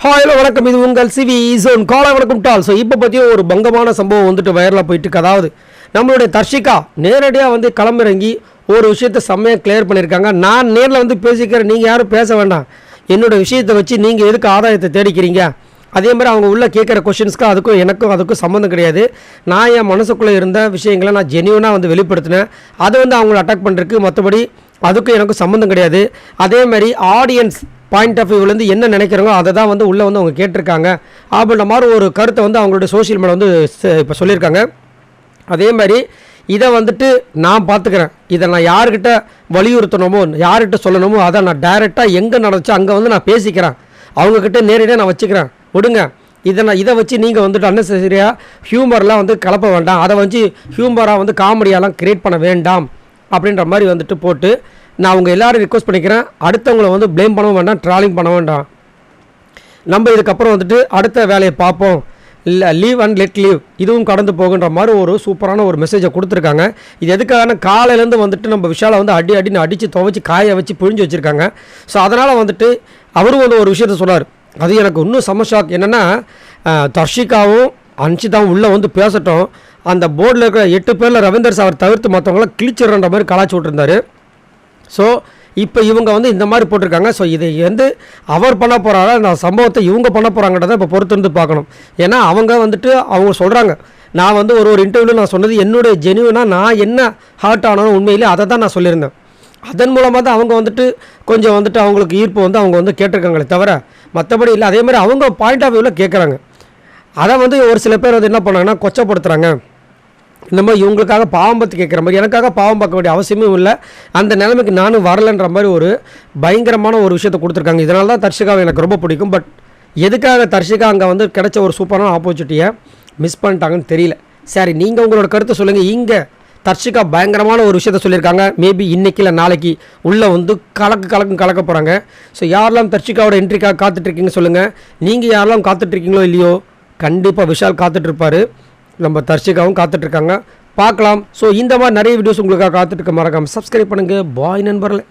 Hello வணக்கம், இது உங்கள் சிவி ஈசோன் காலை வணக்கம் டால். ஸோ இப்போ பற்றியும் ஒரு பங்கமான சம்பவம் வந்துட்டு வைரலாக போயிட்டு அதாவது நம்மளுடைய தர்ஷிகா நேரடியாக வந்து களமிறங்கி ஒரு விஷயத்தை செம்மையாக கிளியர் பண்ணியிருக்காங்க. நான் நேரில் வந்து பேசிக்கிறேன், நீங்கள் யாரும் பேச வேண்டாம், என்னோடய விஷயத்தை வச்சு நீங்கள் எதுக்கு ஆதாயத்தை தேடிக்கிறீங்க. அதே மாதிரி அவங்க உள்ளே கேட்குற கொஷின்ஸ்க்கு அதுக்கும் சம்மந்தம் கிடையாது. நான் என் மனசுக்குள்ளே இருந்த விஷயங்களை நான் ஜென்யூனாக வந்து வெளிப்படுத்தினேன். அதை வந்து அவங்கள அட்டாக் பண்ணுறதுக்கு மற்றபடி அதுக்கும் எனக்கும் சம்மந்தம் கிடையாது. அதே மாதிரி ஆடியன்ஸ் பாயிண்ட் ஆஃப் வியூலேருந்து என்ன நினைக்கிறாங்களோ அதை தான் வந்து உள்ளே வந்து அவங்க கேட்டிருக்காங்க அப்படின்ற மாதிரி ஒரு கருத்தை வந்து அவங்களுடைய சோஷியல் மீடியா வந்து இப்போ சொல்லியிருக்காங்க. அதே மாதிரி இதை வந்துட்டு நான் பார்த்துக்கிறேன். இதை நான் யார்கிட்ட வலியுறுத்தணுமோ யார்கிட்ட சொல்லணுமோ அதை நான் டைரெக்டாக எங்கே நடந்துச்சோ அங்கே வந்து நான் பேசிக்கிறேன். அவங்கக்கிட்ட நேரடியாக நான் வச்சுக்கிறேன். விடுங்க, இதை வச்சு நீங்கள் வந்துட்டு அன்னெசரியாக ஹியூமர்லாம் வந்து கலப்ப வேண்டாம், அதை வச்சு ஹியூமராக வந்து காமெடியாலாம் க்ரியேட் பண்ண வேண்டாம் அப்படின்ற மாதிரி வந்துட்டு போட்டு நான் அவங்க எல்லோரும் ரிக்வஸ்ட் பண்ணிக்கிறேன். அடுத்தவங்களை வந்து ப்ளேம் பண்ணவும் வேண்டாம், ட்ராலிங் பண்ண வேண்டாம். நம்ம இதுக்கப்புறம் வந்துட்டு அடுத்த வேலையை பார்ப்போம், இல்லை லீவ் அண்ட் லெட் லீவ், இதுவும் கடந்து போகுன்ற மாதிரி ஒரு சூப்பரான ஒரு மெசேஜை கொடுத்துருக்காங்க. இது எதுக்காக காலையிலேருந்து வந்துட்டு நம்ம விஷாலை வந்து அடின்னு அடித்து துவைச்சி காய வச்சு புழிஞ்சு வச்சுருக்காங்க. ஸோ அதனால் வந்துட்டு அவரும் வந்து ஒரு விஷயத்த சொன்னார். அது எனக்கு இன்னும் செம்ம ஷாக். என்னென்னா தர்ஷிகாவும் அன்ஷிதாவும் உள்ளே வந்து பேசட்டும், அந்த போர்டில் இருக்கிற 8 பேரில் ரவீந்தர் சார் தவிர்த்து மற்றவங்களாம் கிழிச்சிடுற மாதிரி கலாச்சி விட்டுருந்தார். ஸோ இப்போ இவங்க வந்து இந்த மாதிரி போட்டிருக்காங்க. ஸோ இதை வந்து அவர் பண்ண போகிறாரா, அந்த சம்பவத்தை இவங்க பண்ண போகிறாங்கன்றதை இப்போ பொறுத்து இருந்து பார்க்கணும். ஏன்னா அவங்க வந்துட்டு அவங்க சொல்கிறாங்க, நான் வந்து ஒரு இன்டர்வியூவில் நான் சொன்னது என்னுடைய ஜென்யூனாக நான் என்ன ஹார்ட் ஆனாலும் உண்மையிலே அதை தான் நான் சொல்லியிருந்தேன். அதன் மூலமாக தான் அவங்க வந்துட்டு கொஞ்சம் வந்துட்டு அவங்களுக்கு ஈர்ப்பு வந்து அவங்க வந்து கேட்டிருக்காங்களே தவிர மற்றபடி இல்லை. அதே மாதிரி அவங்க பாயிண்ட் ஆஃப் வியூவில் கேட்குறாங்க. அதை வந்து ஒரு சில பேர் வந்து என்ன பண்ணாங்கன்னா கொச்சப்படுத்துகிறாங்க. இந்த மாதிரி இவங்களுக்காக பாவம் பார்த்து கேட்குற மாதிரி எனக்காக பாவம் பார்க்க வேண்டிய அவசியமும் இல்லை, அந்த நிலைமைக்கு நானும் வரலைன்ற மாதிரி ஒரு பயங்கரமான ஒரு விஷயத்தை கொடுத்துருக்காங்க. இதனால தான் தர்ஷிகாவை எனக்கு ரொம்ப பிடிக்கும். பட் எதுக்காக தர்ஷிகா அங்கே வந்து கிடைச்ச ஒரு சூப்பரான ஆப்பர்ச்சுனிட்டியை மிஸ் பண்ணிட்டாங்கன்னு தெரியல. சரி, நீங்கள் உங்களோட கருத்தை சொல்லுங்கள். இங்கே தர்ஷிகா பயங்கரமான ஒரு விஷயத்த சொல்லியிருக்காங்க. மேபி இன்றைக்கி இல்லை நாளைக்கு உள்ளே வந்து கலக்க போகிறாங்க. ஸோ யாரெல்லாம் தர்ஷிகாவோட என்ட்ரிக்காக காத்துட்ருக்கீங்க சொல்லுங்கள். நீங்கள் யாரெல்லாம் காத்துட்ருக்கீங்களோ இல்லையோ, கண்டிப்பாக விஷால் காத்துட்ருப்பார், நம்ம தர்ஷிகாவும் காத்துட்ருக்காங்க, பார்க்கலாம். ஸோ இந்த மாதிரி நிறைய வீடியோஸ் உங்களுக்காக காத்துட்ருக்க, மறக்காமல் சப்ஸ்கிரைப் பண்ணுங்கள். பாய் நண்பர்களே.